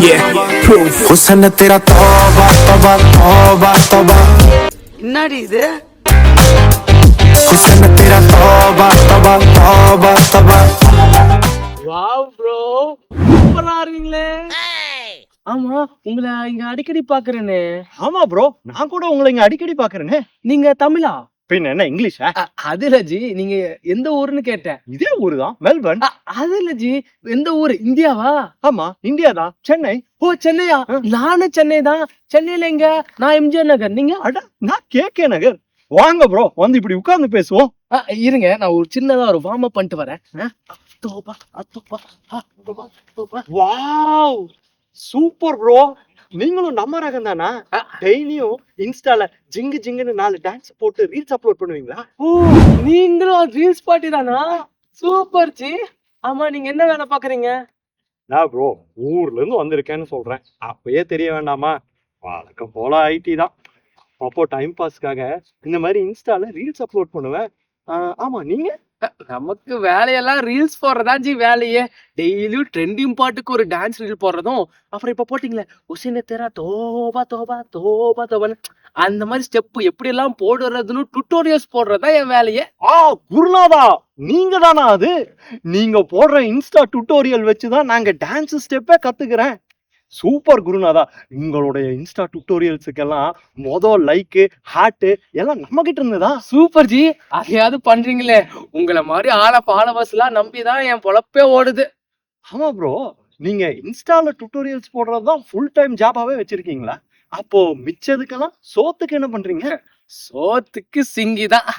हुस्न तेरा तौबा तौबा तौबा तौबा என்னடி இது हुस्न तेरा तौबा तौबा तौबा तौबा வாவ் ப்ரோ சூப்பரா இருக்கீங்களே. ஆமா உங்களை இங்க அடிக்கடி பாக்குறேனே. ஆமா ப்ரோ, நான் கூட உங்களை இங்க அடிக்கடி பாக்குறேனே. நீங்க தமிழா? பின்ன என்ன இங்கிலீஷா? அது இல்ல ஜி, நீங்க எந்த ஊருன்னு கேட்டேன். இதே ஊரு தான், மெல்பர்ன். அது இல்ல ஜி, எந்த ஊரு? இந்தியாவா? ஆமா இந்தியா தான், சென்னை. ஓ சென்னையா? நானும் சென்னை தான். சென்னையில எங்க? நான் எம்ஜிஆர் நகர். நீங்க? அட நான் கேகே நகர். வாங்க ப்ரோ, வந்து இப்படி உட்கார்ந்து பேசுவோம். இருங்க, நான் ஒரு சின்னதா ஒரு வார்ம் அப் பண்ணிட்டு வரேன். வாவ் சூப்பர் ப்ரோ, நீங்களும் நம்ம ரகம் தானா? டெய்லியும் இன்ஸ்டால ஜிங்கு ஜிங்குன்னு 4 டான்ஸ் போட்டு ரீல்ஸ் அப்லோட் பண்ணுவீங்களா? ஓ நீங்களும் ரீல்ஸ் பார்ட்டி தானா? Super G. ஆமா நீங்க என்ன வேலை பாக்குறீங்க? நான் ப்ரோ ஊர்ல இருந்து வந்திருக்கேன்னு சொல்றேன், அப்பயே தெரிய வேண்டாமா? வழக்கம் போல ஐடி தான். அப்போ டைம் பாஸ்க்காக இந்த மாதிரி இன்ஸ்டால ரீல்ஸ் அப்லோட் பண்ணுவேன். ஆமா நீங்க? நமக்கு வேலையெல்லாம் ரீல்ஸ் போடுறதா ஜி வேலையே. டெய்லியும் ட்ரெண்டிங் பாட்டுக்கு ஒரு டான்ஸ் ரீல் போடுறதும், அப்புறம் இப்ப போட்டீங்களே உசின தேரா தோபா தோபா தோபா தோபான்னு அந்த மாதிரி ஸ்டெப் எப்படி எல்லாம் போடுறதுன்னு டுட்டோரியல்ஸ் போடுறதா என் வேலையே. குருநாதா நீங்க தானா அது? நீங்க போடுற இன்ஸ்டா டுட்டோரியல் வச்சுதான் நாங்க டான்ஸ் ஸ்டெப்பே கத்துக்கிறேன். சூப்பர் குருநாதா, உங்களுடைய இன்ஸ்டா டுட்டோரியல்ஸுக்கெல்லாம் மொதல் லைக்கு ஹார்ட் எல்லாம் நம்ம கிட்ட இருந்துதா? சூப்பர் ஜி, அதையாவது பண்றீங்களே. உங்களை மாதிரி ஃபாலோவர்ஸ் எல்லாம் நம்பிதான் என் பொழப்பே ஓடுது. ஆமா ப்ரோ, நீங்க இன்ஸ்டால டுட்டோரியல்ஸ் போடுறதுதான் ஃபுல் டைம் ஜாபாவே வச்சிருக்கீங்களா? அப்போ மிச்சதுக்கெல்லாம் சோத்துக்கு என்ன பண்றீங்க? சோத்துக்கு சிங்கிதான்,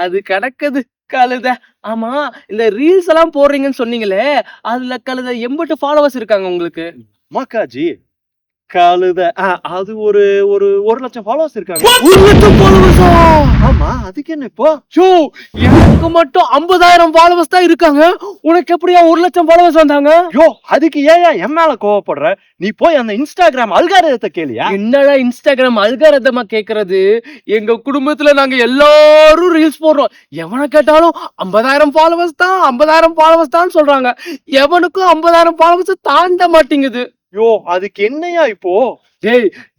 அது கிடக்குது கழுத. ஆமா இந்த ரீல்ஸ் எல்லாம் போடுறீங்கன்னு சொன்னீங்களே, அதுல கழுத 80 ஃபாலோவர்ஸ் இருக்காங்க உங்களுக்கு. மாக்காஜி கழுத அது ஒரு 1,00,000 ஃபாலோவர்ஸ் இருக்காங்க. 1,00,000 ஃபாலோவர்ஸா? ஆமா அதுக்கு என்ன இப்போ? எனக்கு மட்டும் 50,000 ஃபாலோவர்ஸ் தான் இருக்காங்க. உனக்கு எப்படியா 1,00,000 ஃபாலோவர்ஸ் வந்தாங்க? அதுக்கு ஏன் என் மேல கோவப்படுற? நீ போய் அந்த இன்ஸ்டாகிராம் அல்காரிதத்தை கேளியா? என்னடா இன்ஸ்டாகிராம் அல்காரிதமா கேக்குறது? எங்க குடும்பத்துல நாங்க எல்லாரும் ரீல்ஸ் போடுறோம். எவனை கேட்டாலும் 50,000 ஃபாலோவர்ஸ் தான் 50,000 ஃபாலோவர்ஸ் தான் சொல்றாங்க. எவனுக்கும் 50,000 ஃபாலோவர்ஸ் தாண்ட மாட்டேங்குது. அதுக்கு என்னையா இப்போ?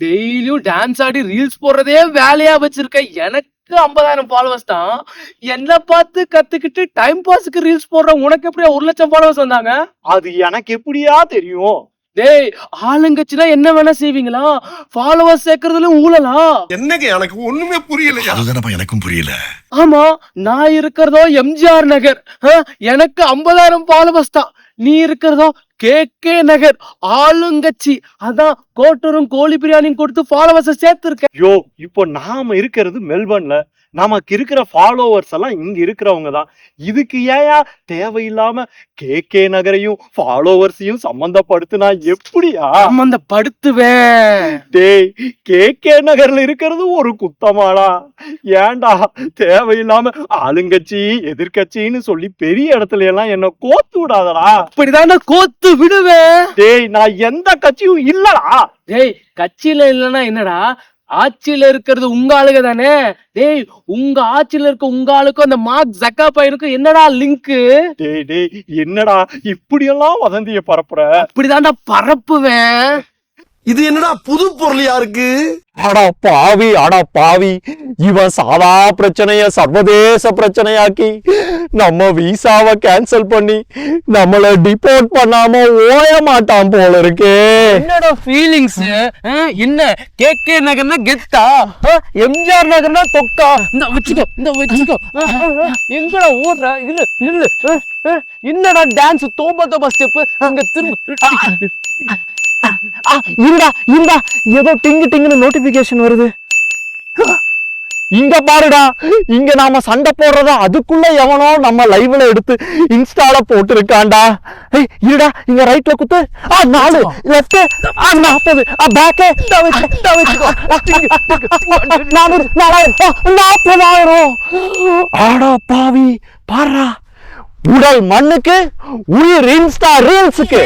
டெய்லியும் டான்ஸ் ஆடி ரீல்ஸ் போடுறதே வேலையா வச்சிருக்க எனக்கு 50,000 ஃபாலோவர்ஸ் தான். என்ன பார்த்து கத்துக்கிட்டு டைம் பாஸ்க்கு ரீல்ஸ் போடுற உனக்கு எப்படியா 1,00,000 ஃபாலோவர்ஸ் வந்தாங்க? அது எனக்கு எப்படியா தெரியும்? ஆளுங்கட்சினா என்ன வேணா செய்வீங்களா? ஃபாலோவர்ஸ் சேர்க்கறதுல ஊழலா? என்னங்க எனக்கு ஒண்ணுமே புரியல. அதுதானப்பா எனக்கும் புரியல. ஆமா நான் இருக்கிறதோ எம்ஜிஆர் நகர். எனக்கு 50,000 ஃபாலோவர்ஸ் தான். நீ இருக்கிறதோ கேகே நகர் ஆளுங்கட்சி. அதான் கோட்டரும் கோழி பிரியாணியும் கொடுத்து ஃபாலோவர்ஸ் சேர்த்திருக்க. இப்போ நாம இருக்கிறது மெல்பர்ன்ல, நமக்கு இருக்கிற ஃபாலோவர்ஸ் எல்லாம் இங்க இருக்கிறவங்க தான். இதுக்கு ஏயா தேவையில்லாம கேகே நகரையும் ஃபாலோவர்ஸையும் சம்பந்தப்படுத்தினா எப்படியா? சம்பந்தப்படுத்துவேன். கேகே நகர்ல இருக்கிறது ஒரு குத்தமாடா? ஏன்டா தேவையில்லாம ஆளுங்கட்சி எதிர்கட்சின்னு சொல்லி பெரிய இடத்துல எல்லாம் என்ன கோத்து விடாதடா. அப்படிதான் கோத்து விடுவேன். நான் எந்த கட்சியும் இல்லடா. கட்சியில இல்லன்னா என்னடா? ஆட்சியில இருக்கிறது உங்க ஆளுக தானே. உங்க ஆட்சியில இருக்க உங்க ஆளுக்கும் அந்த மார்க் ஜக்கா பையனுக்கும் என்னடா லிங்க்? என்னடா இப்படி எல்லாம் வதந்திய பரப்புற? அப்படிதான்டா பரப்புவேன். இது என்னடா புது பொருளியா இருக்கு? அடா பாவி, இவன் சாதா பிரச்சனைய சர்வதேச பிரச்சனையாக்கி நம்ம விசாவை கேன்சல் பண்ணி நம்மள டிபோர்ட் பண்ணாம ஓய மாட்டான் போல இருக்கே. என்னடா ஃபீலிங்ஸ்? என்ன கேகே நகர்னா கெத்தா, எம்ஜிஆர் நகர்னா தொக்கா? இந்த வச்சுக்கோ. எங்கடா ஓடுற? இல்ல என்னடா டான்ஸ் தோபா தோபா ஸ்டெப் அங்க திரும்ப. இருந்தா ஏதோ டிங்குன்னு நோட்டிபிகேஷன் வருது. இங்க பாருடா, இங்க நாம சண்டை போடுறதா அதுக்குள்ள எவனோ நம்ம லைவ்ல எடுத்து இன்ஸ்டால போட்டு இருக்காண்டா. இருடா, இங்க ரைட்ல குத்து. 4 லெஃப்ட் 40 பேக் 40,000. ஆடா பாவி பாரா, உடல் மண்ணுக்கு உயிர் இன்ஸ்டா ரீல்ஸுக்கு.